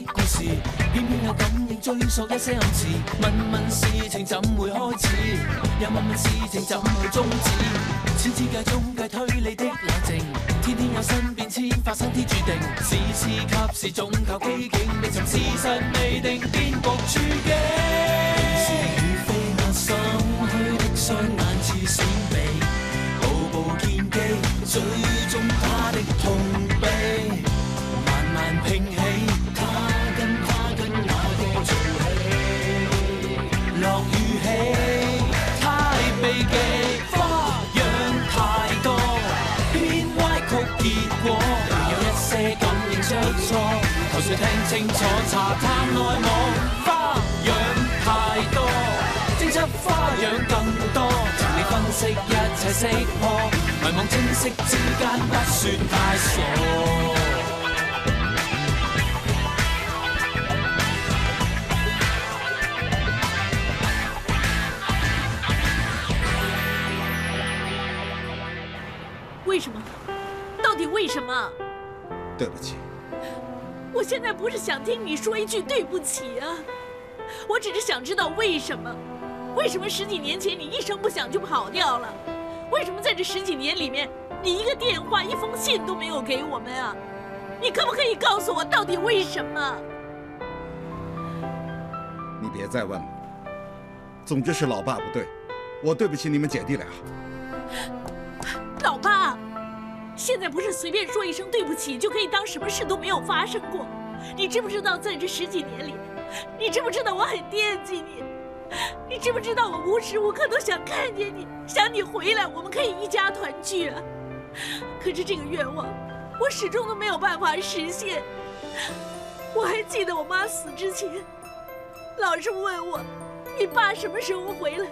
的故事，偏偏有感應追溯一些暗示。問問事情怎會開始，又問問事情怎會終止。千之界中計推理的冷靜，天天有新變遷發生啲注定。時時及時總靠機警，未尋事實未定，變局處境。是與非我心虛的雙眼似閃避，步步見機，最終他的痛悲。慢拼起，他跟我嘅做戲，落雨起，太避忌，花樣太多，偏歪曲結果，有一些感應出錯，求誰聽清楚，查探內幕，花樣太多，偵測花樣更多，情理分析一切識破，迷惘清晰之間不算太傻。为什么？到底为什么？对不起。我现在不是想听你说一句对不起啊，我只是想知道为什么？为什么10几年前你一声不响就跑掉了？为什么在这10几年里面，你一个电话、一封信都没有给我们啊？你可不可以告诉我到底为什么？你别再问了。总之是老爸不对，我对不起你们姐弟俩。老爸，现在不是随便说一声对不起就可以当什么事都没有发生过。你知不知道，在这10几年里，你知不知道我很惦记你？你知不知道我无时无刻都想看见你，想你回来，我们可以一家团聚啊！可是这个愿望，我始终都没有办法实现。我还记得我妈死之前，老是问我，你爸什么时候回来？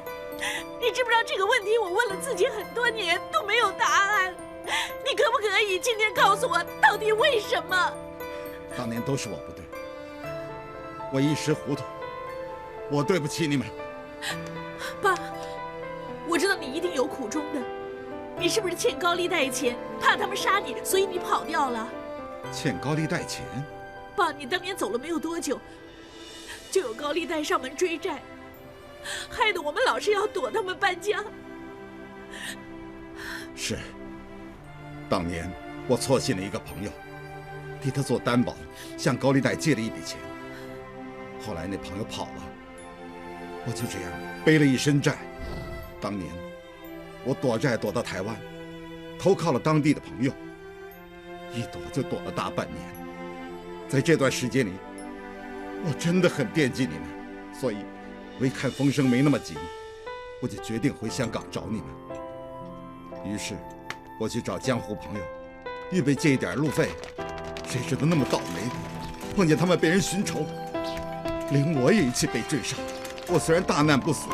你知不知道这个问题我问了自己很多年都没有答案？你可不可以今天告诉我到底为什么？当年都是我不对，我一时糊涂，我对不起你们。爸，我知道你一定有苦衷的，你是不是欠高利贷钱，怕他们杀你，所以你跑掉了？欠高利贷钱？爸，你当年走了没有多久，就有高利贷上门追债，害得我们老是要躲他们搬家。是，当年我错信了一个朋友，替他做担保，向高利贷借了一笔钱。后来那朋友跑了，我就这样背了一身债。当年我躲债躲到台湾，投靠了当地的朋友，一躲就躲了大半年。在这段时间里，我真的很惦记你们，所以我一看风声没那么紧，我就决定回香港找你们。于是我去找江湖朋友，预备借一点路费，谁知道那么倒霉，碰见他们被人寻仇，连我也一起被追杀。我虽然大难不死，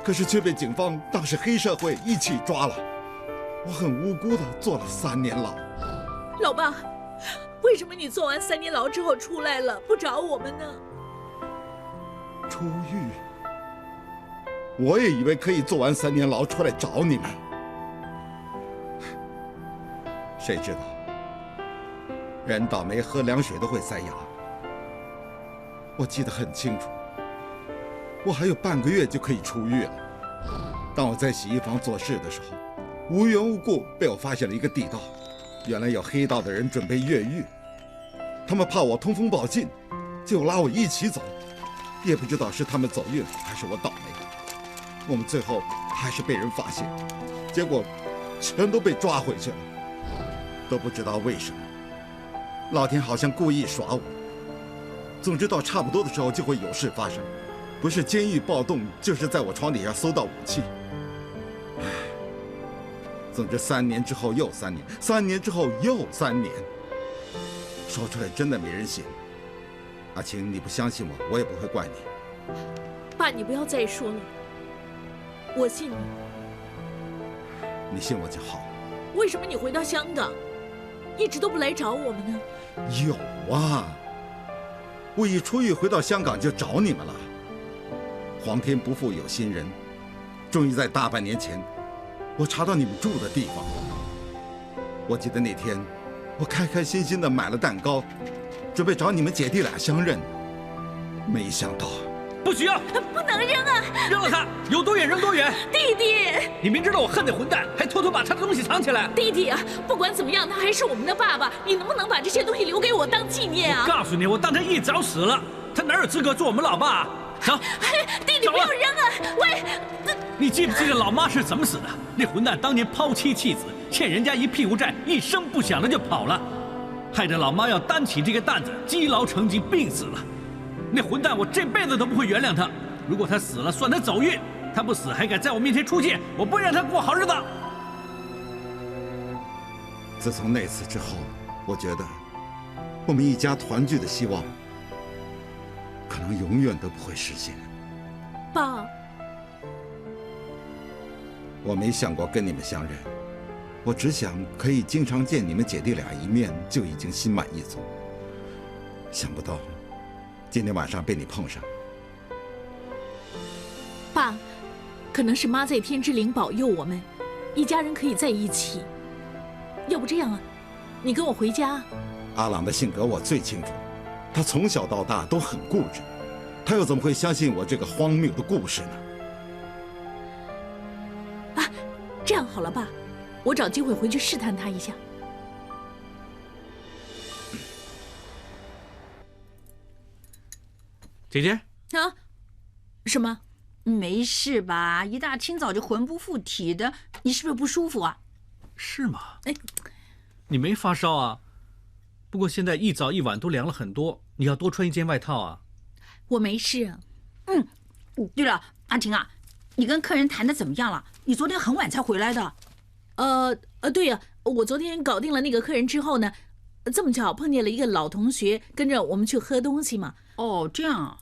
可是却被警方当是黑社会一起抓了。我很无辜的坐了3年牢。老爸，为什么你坐完3年牢之后出来了，不找我们呢？出狱？我也以为可以坐完3年牢出来找你们，谁知道人倒霉喝凉水都会塞牙。我记得很清楚，我还有半个月就可以出狱了。当我在洗衣房做事的时候，无缘无故被我发现了一个地道，原来有黑道的人准备越狱，他们怕我通风报信，就拉我一起走。也不知道是他们走运还是我倒霉，我们最后还是被人发现，结果全都被抓回去了。都不知道为什么，老天好像故意耍我。总之到差不多的时候就会有事发生，不是监狱暴动，就是在我床底下搜到武器。总之3年之后又3年，3年之后又3年，说出来真的没人信。阿晴，你不相信我，我也不会怪你。爸，你不要再说了，我信你。你信我就好。为什么你回到香港，一直都不来找我们呢？有啊，我一出狱回到香港就找你们了。皇天不负有心人，终于在大半年前，我查到你们住的地方。我记得那天，我开开心心的买了蛋糕，准备找你们姐弟俩相认呢。没想到，不许要！不能扔啊！扔了他，有多远扔多远。弟弟，你明知道我恨那混蛋，还偷偷把他的东西藏起来。弟弟啊，不管怎么样，他还是我们的爸爸，你能不能把这些东西留给我当纪念啊？告诉你，我当他一早死了，他哪有资格做我们老爸啊？走，弟弟不要扔啊！喂，你记不记得老妈是怎么死的？那混蛋当年抛妻弃子，欠人家一屁股债，一声不响的就跑了，害得老妈要担起这个担子，积劳成疾，病死了。那混蛋，我这辈子都不会原谅他。如果他死了，算他走运；他不死，还敢在我面前出现，我不会让他过好日子。自从那次之后，我觉得我们一家团聚的希望，可能永远都不会实现。爸，我没想过跟你们相认，我只想可以经常见你们姐弟俩一面，就已经心满意足。想不到，今天晚上被你碰上。爸，可能是妈在天之灵保佑我们，一家人可以在一起。要不这样啊，你跟我回家。阿朗的性格我最清楚，他从小到大都很固执，他又怎么会相信我这个荒谬的故事呢？啊，这样好了，爸，我找机会回去试探他一下。姐姐，啊，什么？没事吧？一大清早就魂不附体的，你是不是不舒服啊？是吗？哎，你没发烧啊？不过现在一早一晚都凉了很多，你要多穿一件外套啊。我没事啊。对了，阿婷啊，你跟客人谈的怎么样了？你昨天很晚才回来的。对呀，我昨天搞定了那个客人之后呢，这么巧碰见了一个老同学，跟着我们去喝东西嘛。哦，这样啊。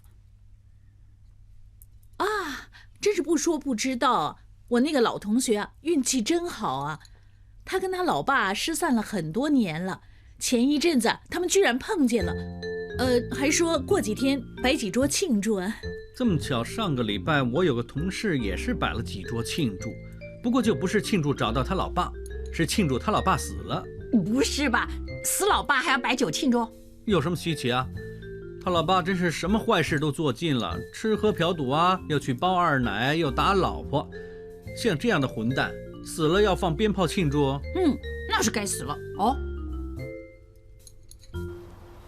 啊，真是不说不知道，我那个老同学啊，运气真好啊。他跟他老爸失散了很多年了，前一阵子他们居然碰见了，还说过几天摆几桌庆祝啊。这么巧，上个礼拜我有个同事也是摆了几桌庆祝，不过就不是庆祝找到他老爸，是庆祝他老爸死了。不是吧？死老爸还要摆酒庆祝？有什么稀奇啊？他老爸真是什么坏事都做尽了，吃喝嫖赌啊，又去包二奶，又打老婆。像这样的混蛋，死了要放鞭炮庆祝？那是该死了哦。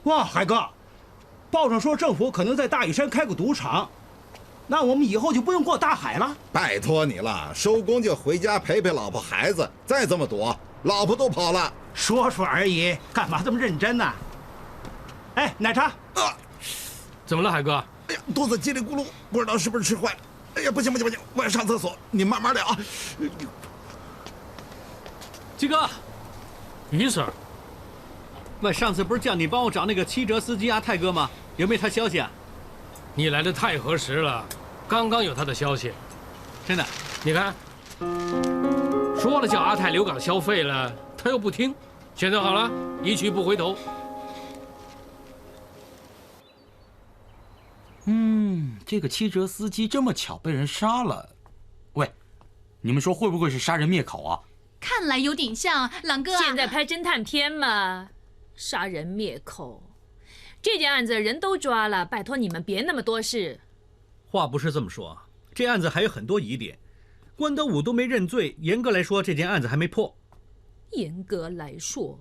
哇，海哥，报上说政府可能在大屿山开个赌场，那我们以后就不用过大海了。拜托你了，收工就回家陪陪老婆孩子，再这么躲，老婆都跑了。说说而已，干嘛这么认真呢？哎，奶茶。怎么了，海哥？哎呀，肚子叽里咕噜，不知道是不是吃坏了。哎呀，不行，我要上厕所，你慢慢的啊。鸡哥，于 Sir，喂，上次不是叫你帮我找那个七折司机阿泰哥吗？有没有他消息啊？你来的太合适了，刚刚有他的消息。真的？你看，说了叫阿泰留港消费了，他又不听。现在好了，一去不回头。这个七折司机这么巧被人杀了，喂，你们说会不会是杀人灭口啊？看来有点像，朗哥啊。现在拍侦探片嘛，杀人灭口，这件案子人都抓了，拜托你们别那么多事。话不是这么说，这案子还有很多疑点，关德武都没认罪，严格来说这件案子还没破。严格来说，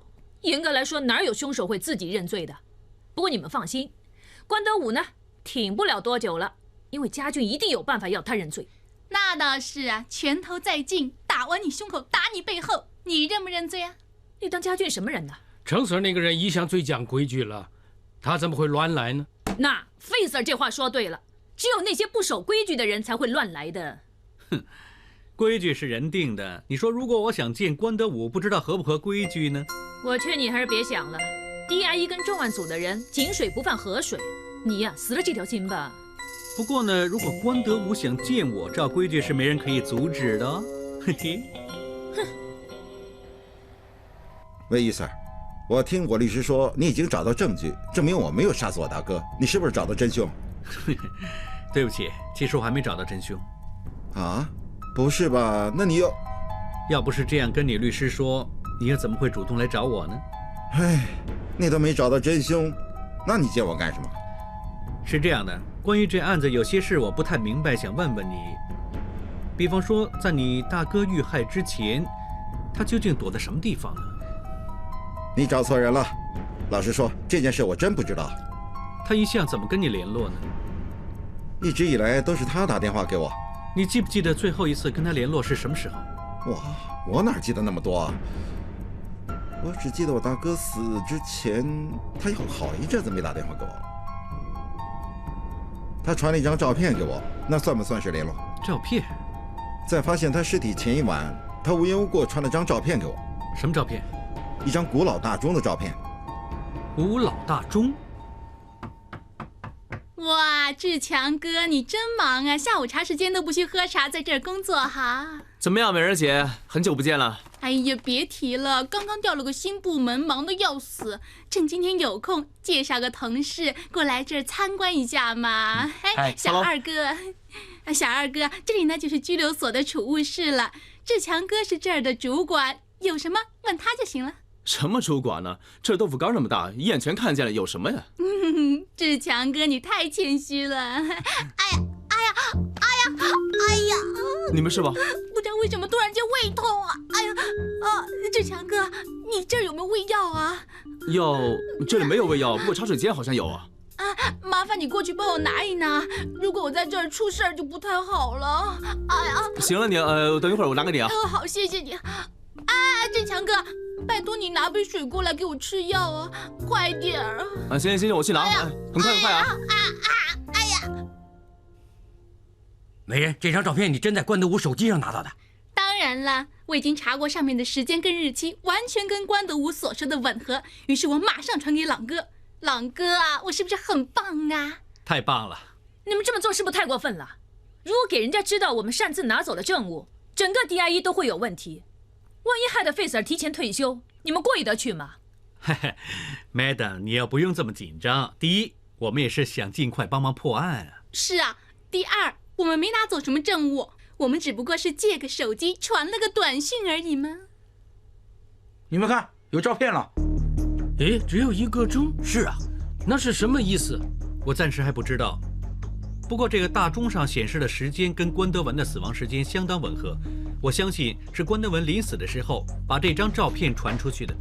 哪有凶手会自己认罪的？不过你们放心，关德武呢？挺不了多久了，因为家俊一定有办法要他认罪。那倒是啊，拳头再近，打完你胸口，打你背后，你认不认罪啊？你当家俊什么人呢？程 Sir 那个人一向最讲规矩了，他怎么会乱来呢？那费 Sir 这话说对了，只有那些不守规矩的人才会乱来的。哼，规矩是人定的。你说如果我想见关德武，不知道合不合规矩呢？我劝你还是别想了。DIE 跟重案组的人井水不犯河水。你呀，死了这条心吧。不过呢，如果关德武想见我，照规矩是没人可以阻止的哦。嘿嘿。哼。喂，易 Sir， 我听我律师说你已经找到证据，证明我没有杀死我大哥，你是不是找到真凶？对不起，其实我还没找到真凶。啊？不是吧？那你要不是这样跟你律师说，你又怎么会主动来找我呢？哎，你都没找到真凶。那你见我干什么？是这样的，关于这案子有些事我不太明白，想问问你。比方说，在你大哥遇害之前，他究竟躲在什么地方呢？你找错人了。老实说，这件事我真不知道。他一向怎么跟你联络呢？一直以来都是他打电话给我。你记不记得最后一次跟他联络是什么时候？哇，我哪记得那么多啊？我只记得我大哥死之前，他有好一阵子没打电话给我。他传了一张照片给我，那算不算是联络？照片？在发现他尸体前一晚，他无缘无故传了张照片给我。什么照片？一张古老大钟的照片。古老大钟？哇，志强哥，你真忙啊！下午茶时间都不去喝茶，在这儿工作哈。怎么样，美人姐，很久不见了。哎呀，别提了，刚刚调了个新部门，忙得要死。趁今天有空，介绍个同事过来这儿参观一下嘛。哎，小二哥，小二哥，这里呢就是拘留所的储物室了。志强哥是这儿的主管，有什么问他就行了。什么主管呢？这豆腐干那么大，一眼全看见了，有什么呀？志强哥，你太谦虚了。哎呀！你没事吧？不知道为什么突然间胃痛啊！哎呀，志强哥，你这儿有没有胃药啊？药这里没有胃药，不过茶水间好像有啊。麻烦你过去帮我拿一拿，如果我在这儿出事儿就不太好了。哎呀，行了你，等一会儿我拿给你啊。好，谢谢你。志强哥，拜托你拿杯水过来给我吃药啊，快点儿啊！行，我去拿，很快啊！哎呀！美人，这张照片你真在关德武手机上拿到的？当然了，我已经查过上面的时间跟日期，完全跟关德武所说的吻合，于是我马上传给朗哥。朗哥啊，我是不是很棒啊？太棒了！你们这么做是不是太过分了？如果给人家知道我们擅自拿走了证物，整个 DIE 都会有问题。万一害得费 Sir 提前退休，你们过意得去吗？嘿嘿 ，Madam， 你要不用这么紧张。第一，我们也是想尽快帮忙破案啊。是啊。第二，我们没拿走什么证物，我们只不过是借个手机传了个短信而已嘛。你们看，有照片了。诶，只有一个钟？是啊，那是什么意思？我暂时还不知道。不过这个大钟上显示的时间跟关德文的死亡时间相当吻合，我相信是关德文临死的时候把这张照片传出去的。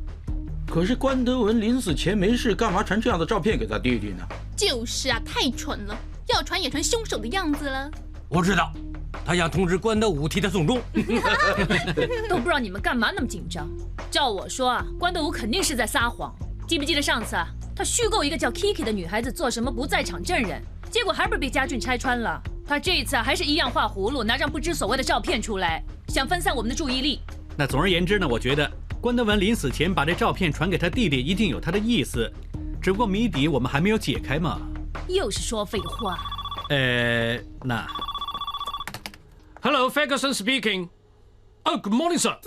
可是关德文临死前没事，干嘛传这样的照片给他弟弟呢？就是啊，太蠢了，要传也传凶手的样子了。我知道，他想通知关德武替他送终。都不知道你们干嘛那么紧张。照我说啊，关德武肯定是在撒谎。记不记得上次啊，他虚构一个叫 Kiki 的女孩子做什么不在场证人，结果还不是被家俊拆穿了。他这一次还是一样画葫芦，拿张不知所谓的照片出来，想分散我们的注意力。那总而言之呢，我觉得关德文临死前把这照片传给他弟弟，一定有他的意思，只不过谜底我们还没有解开嘛。又是说废话。那 Hello, Ferguson speaking. Oh, good morning, sir.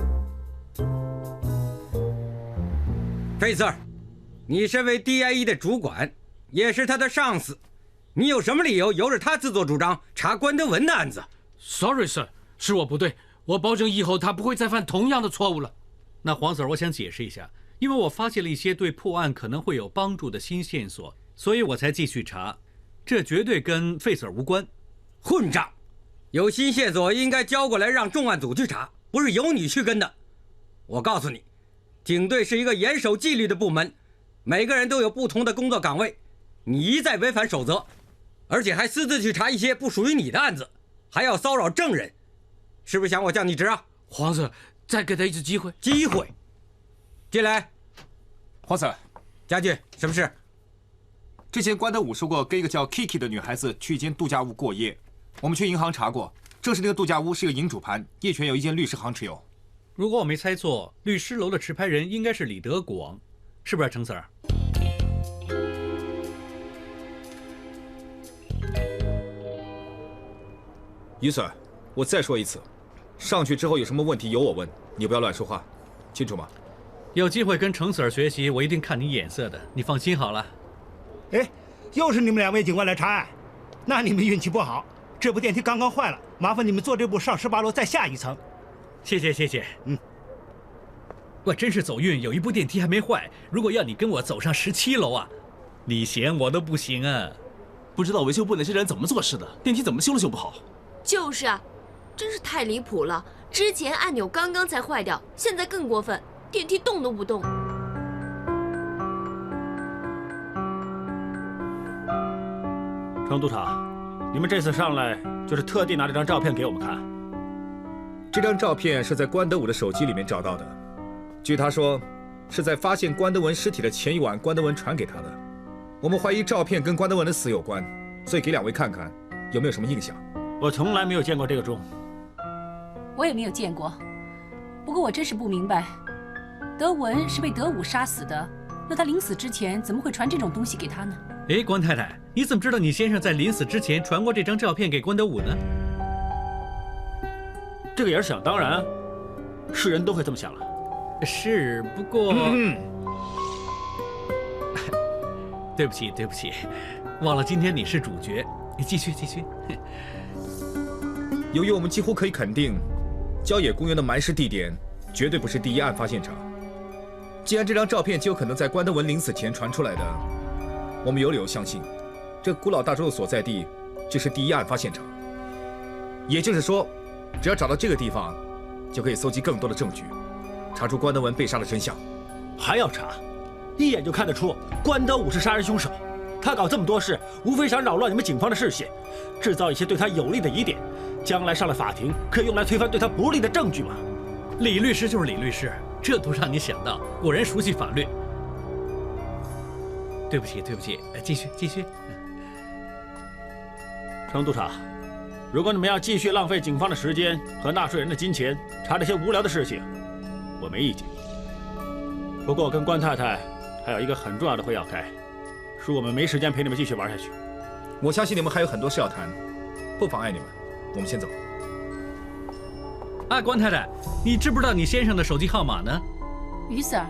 费 Sir， 你身为 DIE 的主管，也是他的上司，你有什么理由由着他自作主张查关德文的案子 ？Sorry, sir， 是我不对，我保证以后他不会再犯同样的错误了。那黄 Sir， 我想解释一下，因为我发现了一些对破案可能会有帮助的新线索，所以我才继续查，这绝对跟费 Sir 无关。混账！有新线索应该交过来让重案组去查，不是由你去跟的。我告诉你，警队是一个严守纪律的部门，每个人都有不同的工作岗位。你一再违反守则，而且还私自去查一些不属于你的案子，还要骚扰证人，是不是想我降你职啊？黄 Sir， 再给他一次机会。机会？进来。黄 Sir， 家俊，什么事？之前关德武说过跟一个叫 Kiki 的女孩子去一间度假屋过夜。我们去银行查过，证实那个度假屋是个银主盘，业权有一间律师行持有。如果我没猜错，律师楼的持牌人应该是李德广，是不是程 Sir？ 于 Sir， 我再说一次，上去之后有什么问题由我问，你不要乱说话，清楚吗？有机会跟程 Sir 学习，我一定看你眼色的，你放心好了。哎，又是你们两位警官来查案，那你们运气不好。这部电梯刚刚坏了，麻烦你们坐这部上18楼再下一层。谢谢。我真是走运，有一部电梯还没坏。如果要你跟我走上17楼啊，你嫌我都不行啊！不知道维修部那些人怎么做事的，电梯怎么修都修不好。就是啊，真是太离谱了。之前按钮刚刚才坏掉，现在更过分，电梯动都不动。程督察，你们这次上来就是特地拿这张照片给我们看。这张照片是在关德武的手机里面找到的，据他说，是在发现关德文尸体的前一晚，关德文传给他的。我们怀疑照片跟关德文的死有关，所以给2位看看，有没有什么印象？我从来没有见过这个钟，我也没有见过。不过我真是不明白，德文是被德武杀死的，那他临死之前怎么会传这种东西给他呢？哎，关太太，你怎么知道你先生在临死之前传过这张照片给关德武呢？这个也是想当然，是人都会这么想了。是，不过，对不起，对不起，忘了今天你是主角。你继续，继续。由于我们几乎可以肯定，郊野公园的埋尸地点绝对不是第一案发现场。既然这张照片极有可能在关德文临死前传出来的，我们有理由相信，这古老大钟的所在地就是第一案发现场。也就是说，只要找到这个地方，就可以搜集更多的证据，查出关德文被杀的真相。还要查？一眼就看得出关德武是杀人凶手。他搞这么多事，无非想扰乱你们警方的视线，制造一些对他有利的疑点，将来上了法庭可以用来推翻对他不利的证据嘛。李律师就是李律师，这都让你想到，果然熟悉法律。对不起，对不起，继续，继续。程督察，如果你们要继续浪费警方的时间和纳税人的金钱查这些无聊的事情，我没意见。不过我跟关太太还有一个很重要的会要开，恕我们没时间陪你们继续玩下去。我相信你们还有很多事要谈，不妨碍你们。我们先走。啊，关太太，你知不知道你先生的手机号码呢？于 Sir，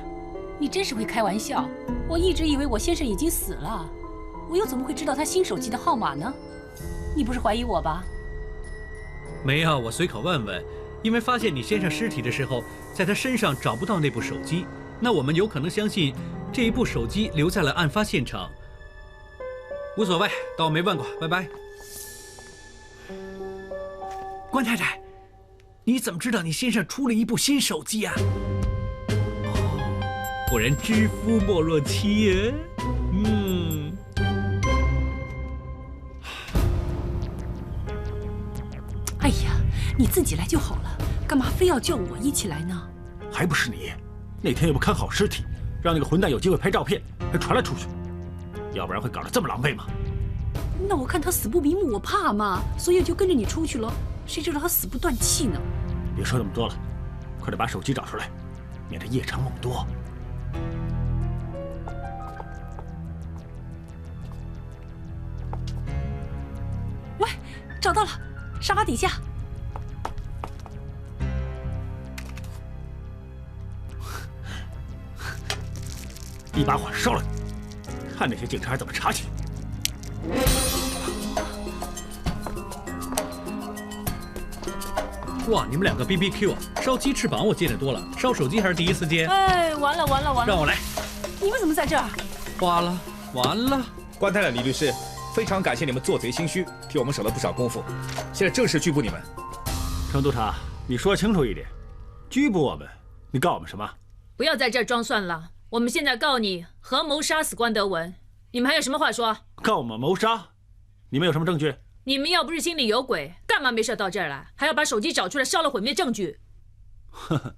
你真是会开玩笑。我一直以为我先生已经死了，我又怎么会知道他新手机的号码呢？你不是怀疑我吧？没有，我随口问问。因为发现你先生尸体的时候，在他身上找不到那部手机，那我们有可能相信这一部手机留在了案发现场。无所谓，当我没问过，拜拜。关太太，你怎么知道你先生出了一部新手机啊？哦，果然知夫莫若妻啊。哎呀，你自己来就好了，干嘛非要叫我一起来呢？还不是你，那天又不看好尸体，让那个混蛋有机会拍照片，还传了出去，要不然会搞得这么狼狈吗？那我看他死不瞑目，我怕嘛，所以就跟着你出去了。谁知道他死不断气呢？别说那么多了，快点把手机找出来，免得夜长梦多。喂，找到了，沙发底下。一把火烧了你，看那些警察怎么查起。哇，你们两个 BBQ 啊！烧鸡翅膀我见得多了，烧手机还是第一次见。哎，完了完了完了！让我来。你们怎么在这儿？完了完了！关太太、李律师，非常感谢你们做贼心虚，替我们省了不少功夫。现在正式拘捕你们。程督察，你说清楚一点，拘捕我们，你告我们什么？不要在这儿装蒜了，我们现在告你合谋杀死关德文。你们还有什么话说？告我们谋杀？你们有什么证据？你们要不是心里有鬼，干嘛没事到这儿来，还要把手机找出来烧了毁灭证据？呵呵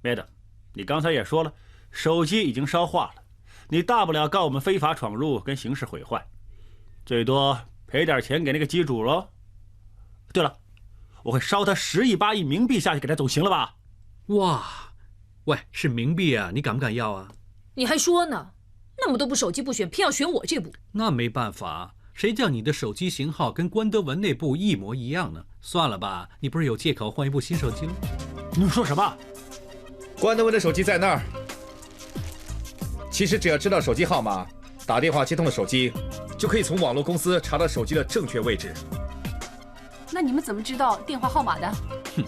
，Madam，你刚才也说了，手机已经烧化了，你大不了告我们非法闯入跟刑事毁坏，最多赔点钱给那个机主喽。对了，我会烧他10亿8亿冥币下去给他总行了吧？哇，喂，是冥币啊，你敢不敢要啊？你还说呢？那么多部手机不选，偏要选我这部？那没办法。谁叫你的手机型号跟关德文那部一模一样呢？算了吧，你不是有借口换一部新手机吗？你说什么？关德文的手机在那儿。其实只要知道手机号码，打电话接通了手机，就可以从网络公司查到手机的正确位置。那你们怎么知道电话号码的？哼，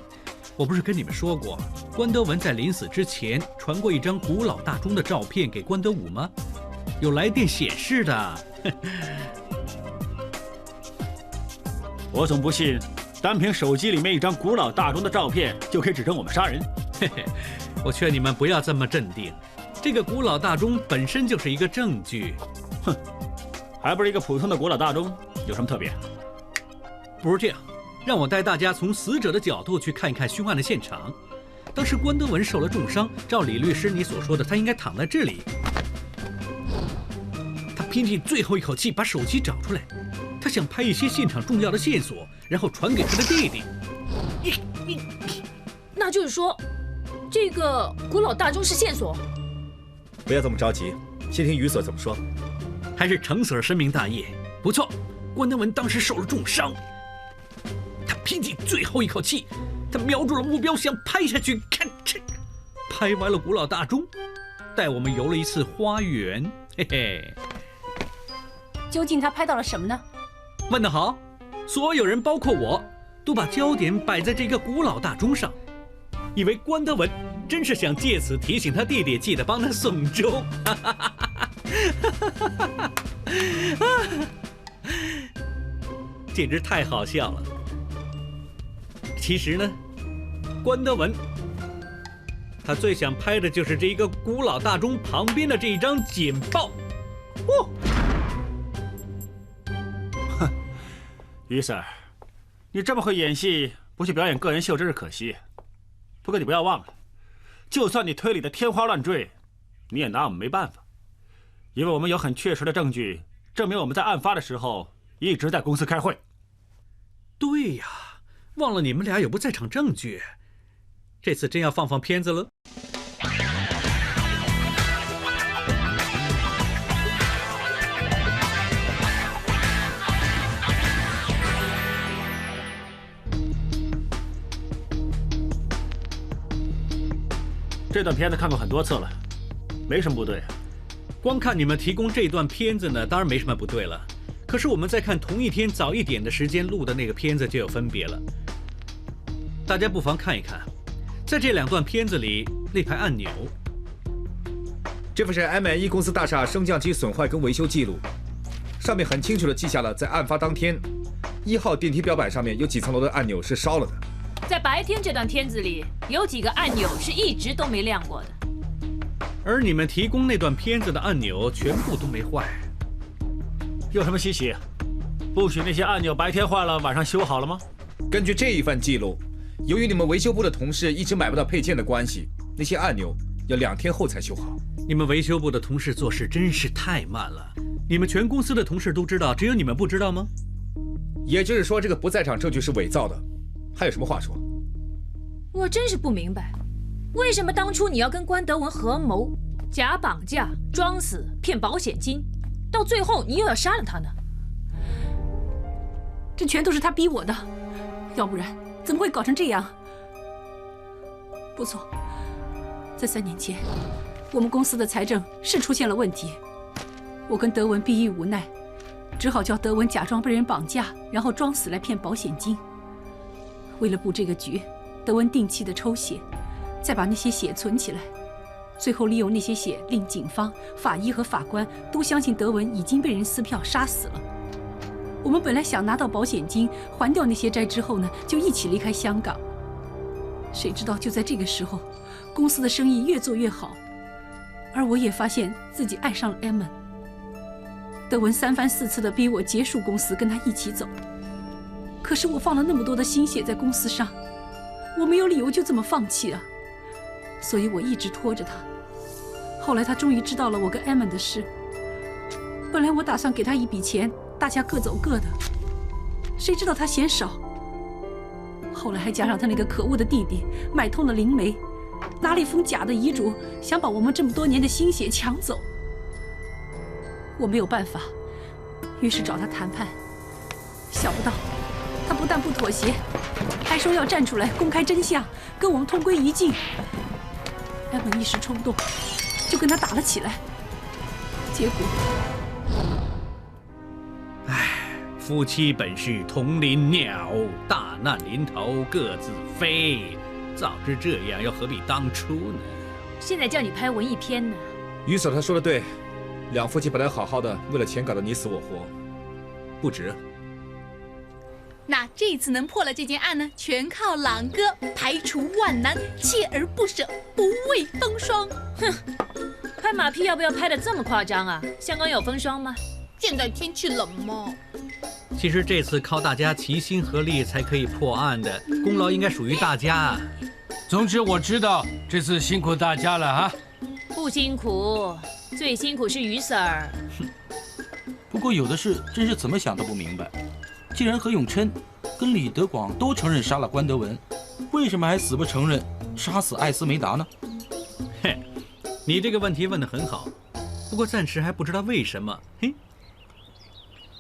我不是跟你们说过，关德文在临死之前传过一张古老大钟的照片给关德武吗？有来电显示的。我总不信，单凭手机里面一张古老大钟的照片就可以指证我们杀人。嘿嘿，我劝你们不要这么镇定，这个古老大钟本身就是一个证据。哼，还不是一个普通的古老大钟，有什么特别？不是这样，让我带大家从死者的角度去看一看凶案的现场。当时关德文受了重伤，照李律师你所说的，他应该躺在这里。他拼尽最后一口气把手机找出来，他想拍一些现场重要的线索，然后传给他的弟弟。那就是说，这个古老大钟是线索？不要这么着急，先听于所怎么说。还是程 Sir 深明大义。不错，关德文当时受了重伤，他拼尽最后一口气，他瞄准了目标，想拍下去。看这，拍完了古老大钟，带我们游了一次花园。嘿嘿。究竟他拍到了什么呢？问得好，所有人包括我，都把焦点摆在这个古老大钟上，以为关德文真是想借此提醒他弟弟记得帮他送钟。简直太好笑了。其实呢，关德文他最想拍的就是这一个古老大钟旁边的这一张简报。哦，哼，于 Sir， 你这么会演戏，不去表演个人秀真是可惜。不过你不要忘了，就算你推理的天花乱坠，你也拿我们没办法，因为我们有很确实的证据证明我们在案发的时候一直在公司开会。对呀，忘了你们俩有不在场证据，这次真要放片子了。这段片子看过很多次了，没什么不对啊。光看你们提供这段片子呢，当然没什么不对了。可是我们再看同一天早一点的时间录的那个片子就有分别了。大家不妨看一看，在这两段片子里，那排按钮，这份是 M&E 公司大厦升降机损坏跟维修记录，上面很清楚地记下了在案发当天，1号电梯标板上面有几层楼的按钮是烧了的。在白天这段片子里，有几个按钮是一直都没亮过的。而你们提供那段片子的按钮全部都没坏。有什么稀奇？不许那些按钮白天坏了晚上修好了吗？根据这一份记录，由于你们维修部的同事一直买不到配件的关系，那些按钮要2天后才修好。你们维修部的同事做事真是太慢了。你们全公司的同事都知道，只有你们不知道吗？也就是说，这个不在场证据是伪造的。还有什么话说？我真是不明白，为什么当初你要跟关德文合谋，假绑架、装死、骗保险金，到最后你又要杀了他呢？这全都是他逼我的，要不然怎么会搞成这样？不错，在3年前，我们公司的财政是出现了问题，我跟德文逼于无奈，只好叫德文假装被人绑架，然后装死来骗保险金。为了布这个局，德文定期的抽血，再把那些血存起来，最后利用那些血令警方、法医和法官都相信德文已经被人撕票杀死了。我们本来想拿到保险金，还掉那些债之后呢，就一起离开香港。谁知道就在这个时候，公司的生意越做越好，而我也发现自己爱上了 Emmon。德文3番4次的逼我结束公司，跟他一起走。可是我放了那么多的心血在公司上，我没有理由就这么放弃啊，所以我一直拖着他。后来他终于知道了我跟 Emmon 的事，本来我打算给他一笔钱，大家各走各的，谁知道他嫌少。后来还加上他那个可恶的弟弟买通了灵媒，拿了一封假的遗嘱，想把我们这么多年的心血抢走。我没有办法，于是找他谈判，想不到他不但不妥协，还说要站出来公开真相，跟我们同归于尽。Emmon一时冲动，就跟他打了起来。结果，夫妻本是同林鸟，大难临头各自飞。早知这样，又何必当初呢？现在叫你拍文艺片呢？于所他说的对，两夫妻本来好好的，为了钱搞得你死我活，不值。那这次能破了这件案呢，全靠朗哥排除万难，锲而不舍，不畏风霜。哼，拍马屁要不要拍得这么夸张啊？香港有风霜吗？现在天气冷嘛。其实这次靠大家齐心合力才可以破案的，功劳应该属于大家啊。总之我知道这次辛苦大家了啊。不辛苦，最辛苦是于 Sir。不过有的事真是怎么想都不明白。既然何永琛跟李德广都承认杀了关德文，为什么还死不承认杀死艾斯梅达呢？嘿，你这个问题问得很好，不过暂时还不知道为什么。嘿，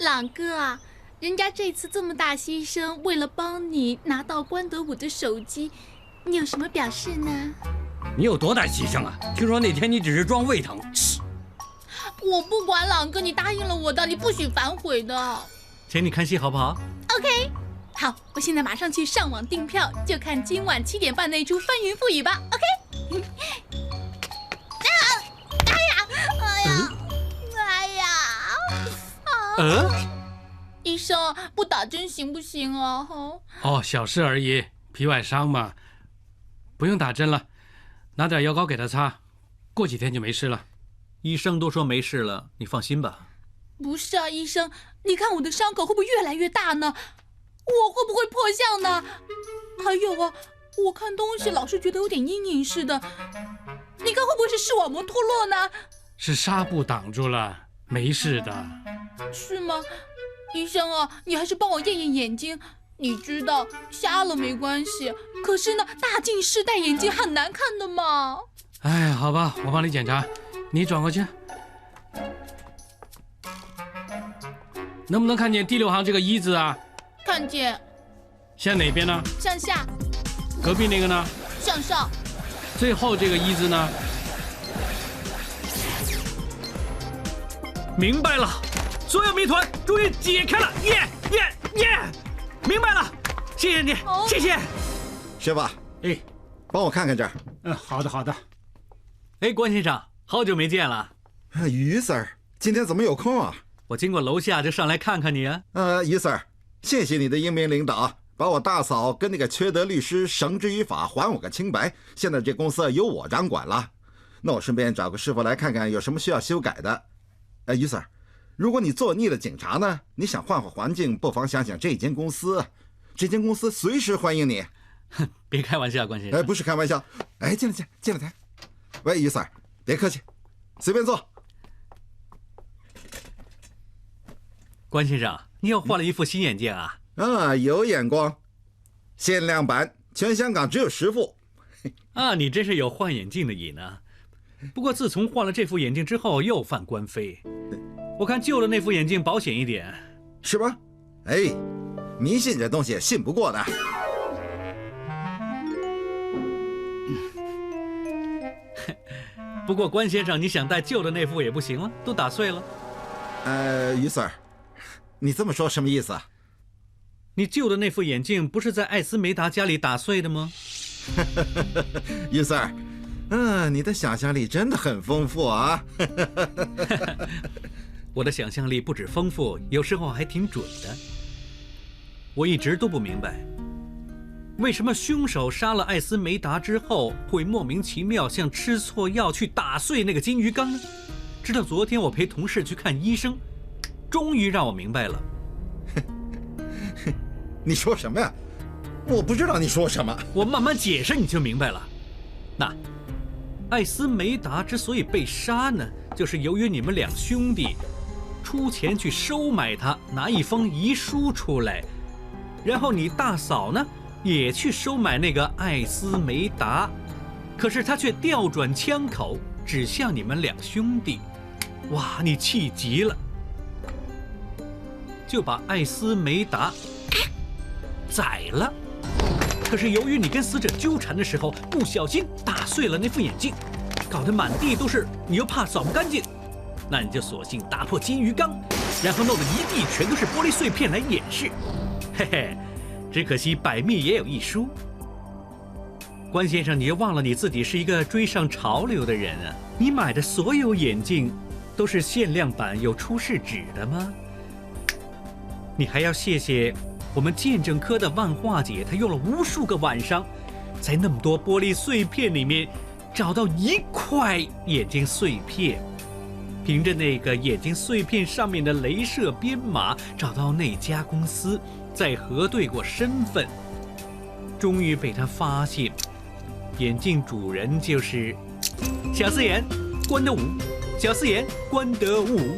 朗哥啊，人家这次这么大牺牲，为了帮你拿到关德武的手机，你有什么表示呢？你有多大牺牲啊？听说那天你只是装胃疼。我不管，朗哥，你答应了我的，你不许反悔的。请你看戏好不好 ？OK， 好，我现在马上去上网订票，就看今晚7点半那出《翻云覆雨》吧。OK。医生，不打针行不行啊？哦，小事而已，皮外伤嘛，不用打针了，拿点药膏给他擦，过几天就没事了。医生都说没事了，你放心吧。不是啊，医生，你看我的伤口会不会越来越大呢？我会不会破相呢？还有啊，我看东西老是觉得有点阴影似的，你看会不会是视网膜脱落呢？是纱布挡住了，没事的。是吗？医生啊，你还是帮我验验眼睛。你知道瞎了没关系，可是呢，大近视戴眼镜很难看的嘛。哎，好吧，我帮你检查，你转过去。能不能看见第6行这个一字啊？看见。向哪边呢？向下。隔壁那个呢？向上。最后这个一字呢？明白了，所有谜团终于解开了，耶！明白了，谢谢你，谢谢。师傅，哎，帮我看看这儿。好的。哎，关先生，好久没见了。于 Sir， 今天怎么有空啊？我经过楼下就上来看看你啊。于 Sir， 谢谢你的英明领导，把我大嫂跟那个缺德律师绳之于法，还我个清白。现在这公司由我掌管了，那我顺便找个师傅来看看有什么需要修改的。于 Sir， 如果你做腻了警察呢，你想换换环境，不妨想想这间公司，这间公司随时欢迎你。别开玩笑，关先生。不是开玩笑。进来台。喂，于 Sir， 别客气，随便坐。关先生，你又换了一副新眼镜啊？有眼光，限量版，全香港只有10副。啊，你真是有换眼镜的瘾啊！不过自从换了这副眼镜之后，又犯官非。我看旧的那副眼镜保险一点，是吧？迷信这东西信不过的。不过关先生，你想戴旧的那副也不行了，都打碎了。于 Sir， 你这么说什么意思啊？你旧的那副眼镜不是在艾斯梅达家里打碎的吗？于 Sir， 你的想象力真的很丰富啊。我的想象力不止丰富，有时候还挺准的。我一直都不明白，为什么凶手杀了艾斯梅达之后，会莫名其妙像吃错药去打碎那个金鱼缸呢？直到昨天我陪同事去看医生，终于让我明白了。你说什么呀？我不知道你说什么。我慢慢解释你就明白了。那艾斯梅达之所以被杀呢，就是由于你们两兄弟出钱去收买他，拿一封遗书出来，然后你大嫂呢也去收买那个艾斯梅达，可是他却调转枪口指向你们两兄弟。哇，你气急了，就把艾斯梅达宰了。可是由于你跟死者纠缠的时候不小心打碎了那副眼镜，搞得满地都是，你又怕扫不干净，那你就索性打破金鱼缸，然后弄得一地全都是玻璃碎片来掩饰。嘿嘿，只可惜百密也有一疏。关先生，你又忘了你自己是一个追上潮流的人啊！你买的所有眼镜都是限量版有出示纸的吗？你还要谢谢我们鉴证科的万化姐，她用了无数个晚上，在那么多玻璃碎片里面找到一块眼镜碎片，凭着那个眼镜碎片上面的雷射编码，找到那家公司，再核对过身份，终于被他发现，眼镜主人就是小四眼关德武。小四眼关德武，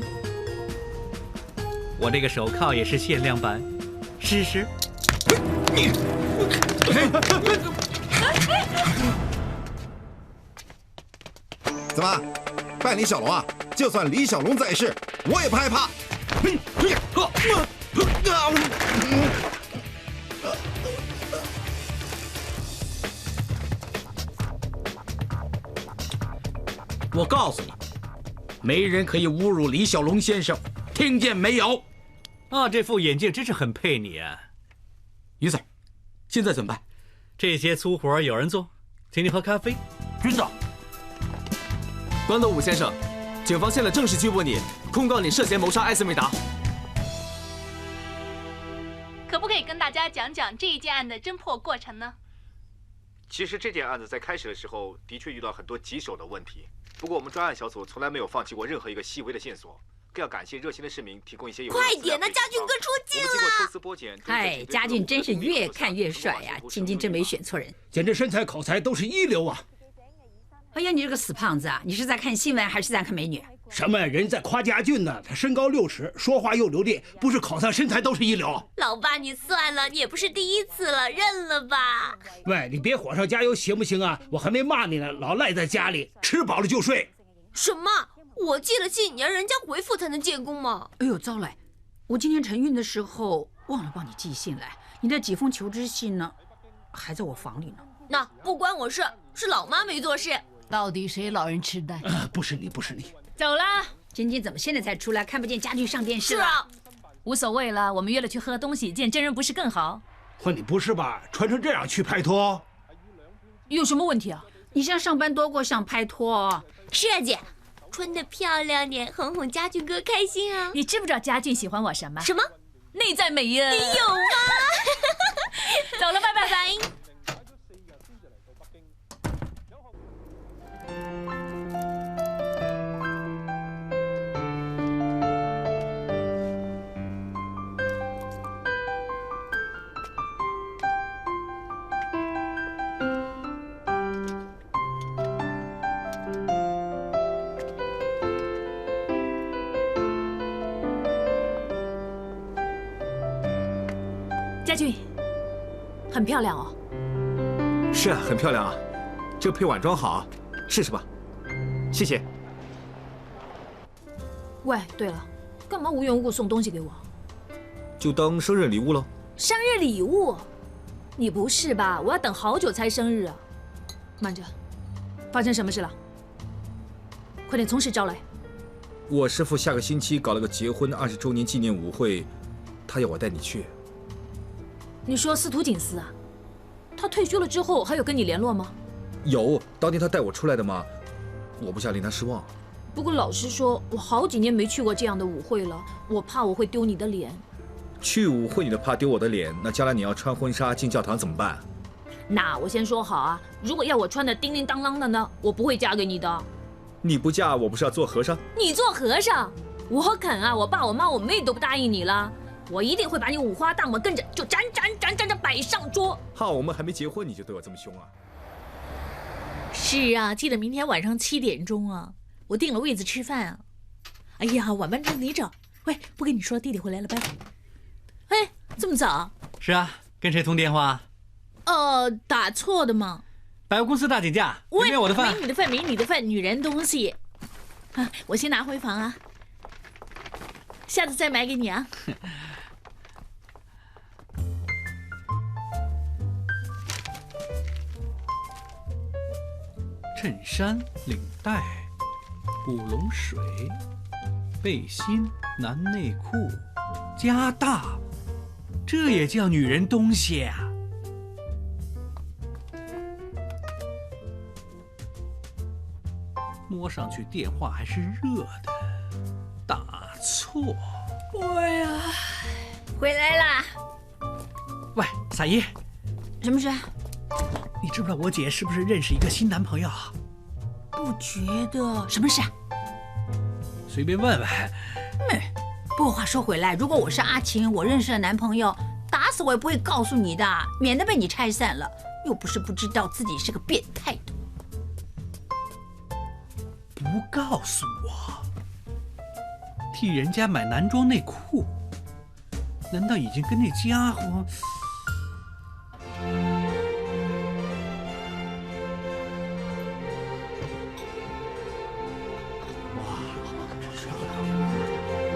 我这个手铐也是限量版，试试。怎么，拜李小龙啊？就算李小龙在世，我也不害怕。我告诉你，没人可以侮辱李小龙先生，听见没有？啊，这副眼镜真是很配你啊，于 Sir， 现在怎么办？这些粗活有人做，请你喝咖啡。知道。关德武先生，警方现在正式拘捕你，控告你涉嫌谋杀艾斯美达。可不可以跟大家讲讲这一件案的侦破过程呢？其实这件案子在开始的时候的确遇到很多棘手的问题，不过我们专案小组从来没有放弃过任何一个细微的线索，更要感谢热心的市民提供一些有用的资料。快点呐，家俊哥出镜了！我们经过抽丝剥茧，哎，家俊真是越看越帅呀，晶晶真没选错人，简直身材口才都是一流啊！哎呀，你这个死胖子啊，你是在看新闻还是在看美女？什么？人在夸家俊呢，他身高60，说话又流利，不是口才身材都是一流。老爸，你算了，你也不是第一次了，认了吧。喂，你别火上加油行不行啊？我还没骂你呢，老赖在家里，吃饱了就睡。什么？我寄了信，你要人家回复才能建功吗？哎呦，糟了！我今天晨运的时候忘了帮你寄信来，你的几封求知信呢，还在我房里呢。那不关我事，是老妈没做事。到底谁老人痴呆？不是你，不是你。走啦！晶晶怎么现在才出来？看不见家俊上电视了？是啊，无所谓了，我们约了去喝东西，见真人不是更好？哼，你不是吧？穿成这样去拍拖，有什么问题啊？你像上班多过上拍拖。是啊，姐，穿得漂亮点，哄哄家俊哥开心啊！你知不知道家俊喜欢我什么？什么？内在美呀！你有吗？走了，拜拜。家俊，很漂亮哦。是啊，很漂亮啊，这配晚装好啊，试试吧。谢谢。喂，对了，干嘛无缘无故送东西给我？就当生日礼物喽。生日礼物？你不是吧？我要等好久才生日啊！慢着，发生什么事了？快点从实招来。我师父下个星期搞了个结婚20周年纪念舞会，他要我带你去。你说司徒锦司啊？他退休了之后还有跟你联络吗？有，当年他带我出来的嘛，我不想令他失望。不过老实说，我好几年没去过这样的舞会了，我怕我会丢你的脸。去舞会你都怕丢我的脸，那将来你要穿婚纱进教堂怎么办？那我先说好啊，如果要我穿的叮铃当啷的呢，我不会嫁给你的。你不嫁，我不是要做和尚？你做和尚？我肯啊！我爸、我妈、我妹都不答应你了。我一定会把你五花大绑跟着，就斩摆上桌。好，我们还没结婚你就对我这么凶啊？是啊，记得明天晚上7点钟啊，我订了位子吃饭啊。哎呀，晚班真离着。喂，不跟你说，弟弟回来了，拜拜。哎，这么早？是啊，跟谁通电话？打错的吗？百货公司大减价，没有我的饭。没你的饭，没你的饭，女人东西。啊，我先拿回房啊，下次再买给你啊。衬衫、领带、古龙水、背心、男内裤、加大，这也叫女人东西啊！摸上去电话还是热的。大错。我呀，回来啦！喂，撒姨，什么事？你知不知道我姐是不是认识一个新男朋友啊？不觉得什么事啊？随便问问。不过话说回来，如果我是阿琴，我认识的男朋友，打死我也不会告诉你的，免得被你拆散了。又不是不知道自己是个变态的。不告诉我，替人家买男装内裤，难道已经跟那家伙？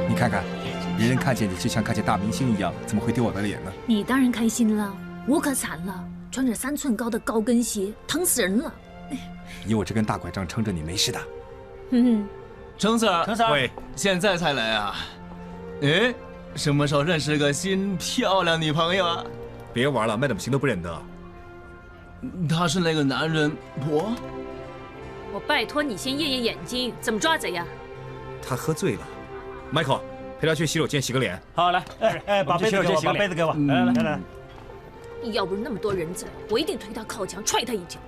你看看，别人看见你就像看见大明星一样，怎么会丢我的脸呢？你当然开心了，我可惨了，穿着3寸高的高跟鞋，疼死人了。以我这根大拐杖撑着你没事的。程 Sir， 喂，现在才来啊？哎，什么时候认识个新漂亮女朋友啊？别玩了，Madam 行都不认得。他是那个男人婆？我拜托你先验验眼睛，怎么抓贼呀？他喝醉了。Michael， 陪他去洗手间洗个脸。好，来，把杯子给我，把杯子给我，来。要不是那么多人在，我一定推他靠墙，踹他一脚。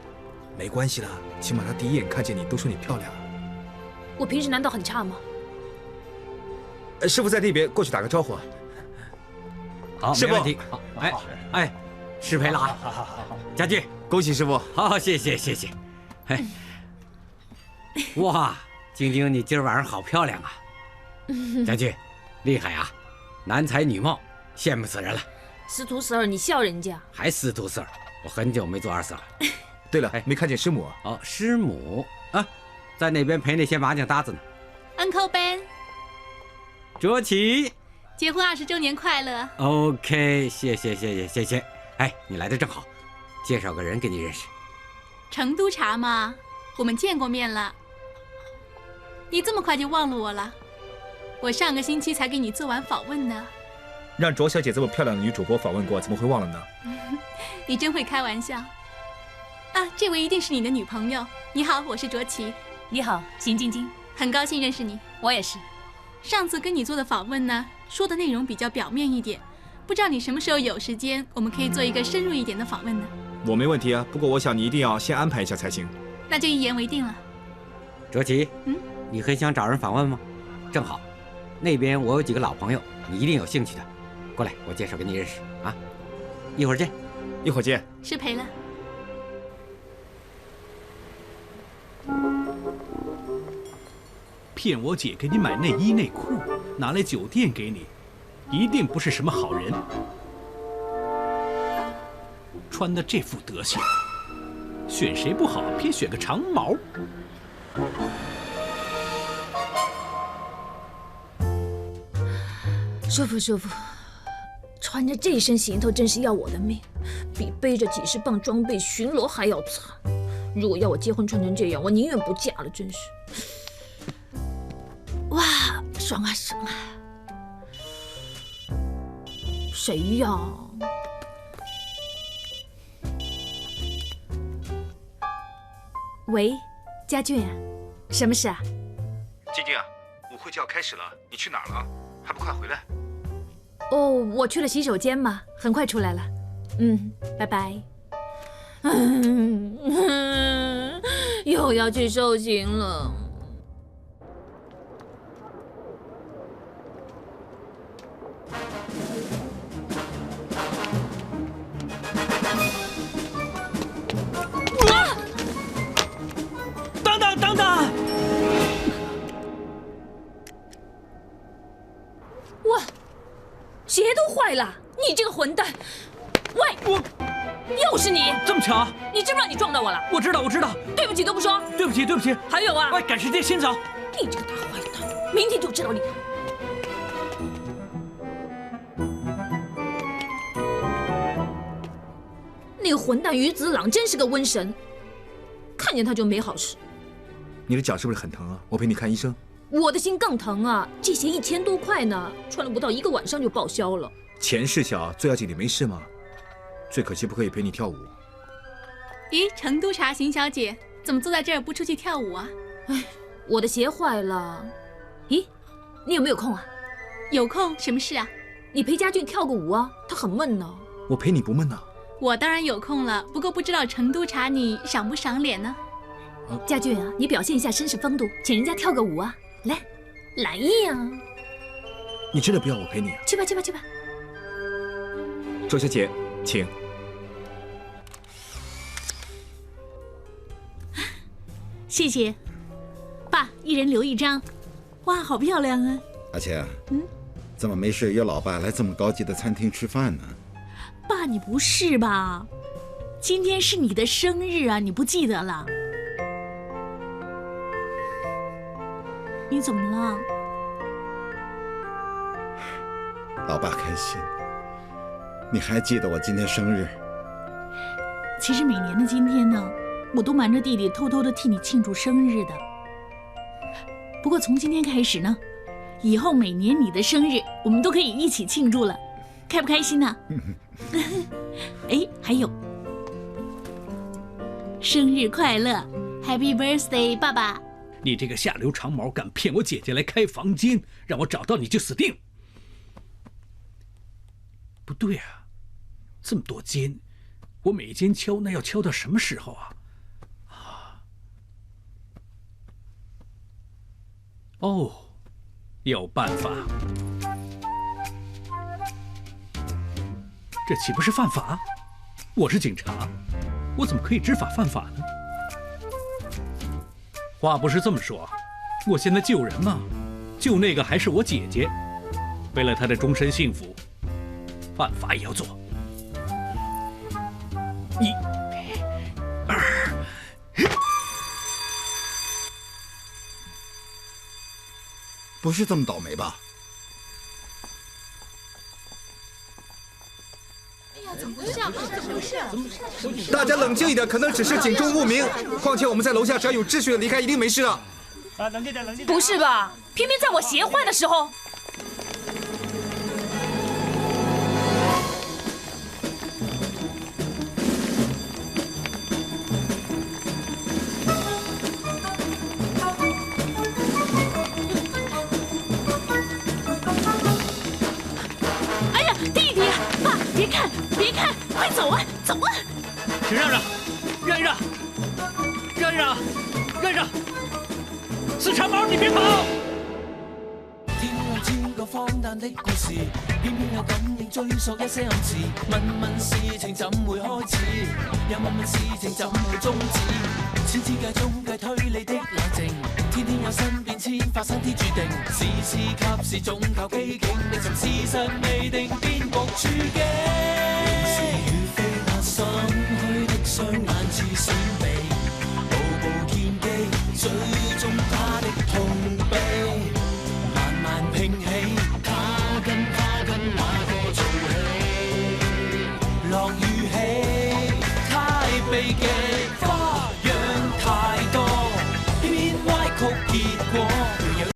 没关系啦，起码他第一眼看见你都说你漂亮。我平时难道很差吗？师傅在那边，过去打个招呼。好，师傅。没问题。哎，失陪了啊！好，家具，恭喜师傅。好，谢谢。哎，哇，晶晶，你今儿晚上好漂亮啊！家具，厉害啊，男才女貌，羡慕死人了。师徒四儿，你笑人家？还师徒四儿？我很久没做二四了。对了，没看见师母啊？哦，师母啊，在那边陪那些麻将搭子呢。Uncle Ben， 卓奇，结婚20周年快乐。OK， 谢谢。哎，你来的正好，介绍个人给你认识。成都茶嘛，我们见过面了。你这么快就忘了我了？我上个星期才给你做完访问呢。让卓小姐这么漂亮的女主播访问过，怎么会忘了呢？你真会开玩笑。啊，这位一定是你的女朋友。你好，我是卓奇。你好，邢晶晶，很高兴认识你。我也是。上次跟你做的访问呢，说的内容比较表面一点，不知道你什么时候有时间，我们可以做一个深入一点的访问呢？我没问题啊，不过我想你一定要先安排一下才行。那就一言为定了。卓奇，你很想找人访问吗？正好，那边我有几个老朋友，你一定有兴趣的。过来，我介绍给你认识啊。一会儿见。失陪了。骗我姐给你买内衣内裤，拿来酒店给你，一定不是什么好人。穿的这副德行，选谁不好，偏选个长毛。舒服，穿着这身行头真是要我的命，比背着几10磅装备巡逻还要惨。如果要我结婚穿成这样，我宁愿不嫁了，真是。哇，爽啊！谁呀？喂，家俊，什么事啊？晶晶啊，舞会就要开始了，你去哪儿了？还不快回来？哦，我去了洗手间嘛，很快出来了。拜拜。又要去受刑了。等等！哇，鞋都坏了！你这个混蛋！喂，又是你！这么巧？你知不知道你撞到我了？我知道。对不起都不说。对不起。还有啊！喂，赶时间，先走。你这个大坏蛋，明天就知道厉害。那个混蛋于子朗真是个瘟神，看见他就没好事。你的脚是不是很疼啊？我陪你看医生。我的心更疼啊！这鞋1000多块呢，穿了不到1个晚上就报销了。钱事小，最要紧你没事吗？最可惜不可以陪你跳舞。咦，成都茶邢小姐怎么坐在这儿不出去跳舞啊？哎，我的鞋坏了。咦，你有没有空啊？有空，什么事啊？你陪家俊跳个舞啊，他很闷呢。我陪你不闷呢。我当然有空了，不过不知道成都茶你赏不赏脸呢？家俊啊，你表现一下绅士风度，请人家跳个舞啊！来呀！你真的不要我陪你啊？去吧去吧去吧。周小姐，请。谢谢，爸，一人留一张。哇，好漂亮啊！阿倩，怎么没事约老爸来这么高级的餐厅吃饭呢？爸，你不是吧？今天是你的生日啊，你不记得了？你怎么了？老爸开心，你还记得我今天生日？其实每年的今天呢，我都瞒着弟弟偷偷的替你庆祝生日的。不过从今天开始呢，以后每年你的生日我们都可以一起庆祝了，开不开心呢？哎，还有，生日快乐 ，Happy Birthday， 爸爸！你这个下流长毛，敢骗我姐姐来开房间，让我找到你就死定！不对啊，这么多间，我每间敲，那要敲到什么时候啊？哦，有办法，这岂不是犯法？我是警察，我怎么可以知法犯法呢？话不是这么说，我现在救人嘛，救那个还是我姐姐，为了她的终身幸福，犯法也要做。1、2。不是这么倒霉吧？大家冷静一点，可能只是警钟误鸣。况且我们在楼下，只要有秩序的离开，一定没事的。冷静点，冷静点。不是吧？偏偏在我鞋坏的时候。快走啊，走啊！请让让，让一让，让一让，让一让！死长毛，你别跑！天空千個荒誕的故事，偏偏有感應追溯一些暗示。問問事情怎會開始，又問問事情怎會終止。小世界中計推理的冷靜，天天有新變遷發生天注定。時時及時總靠機警，歷尋事實未定，變局處境。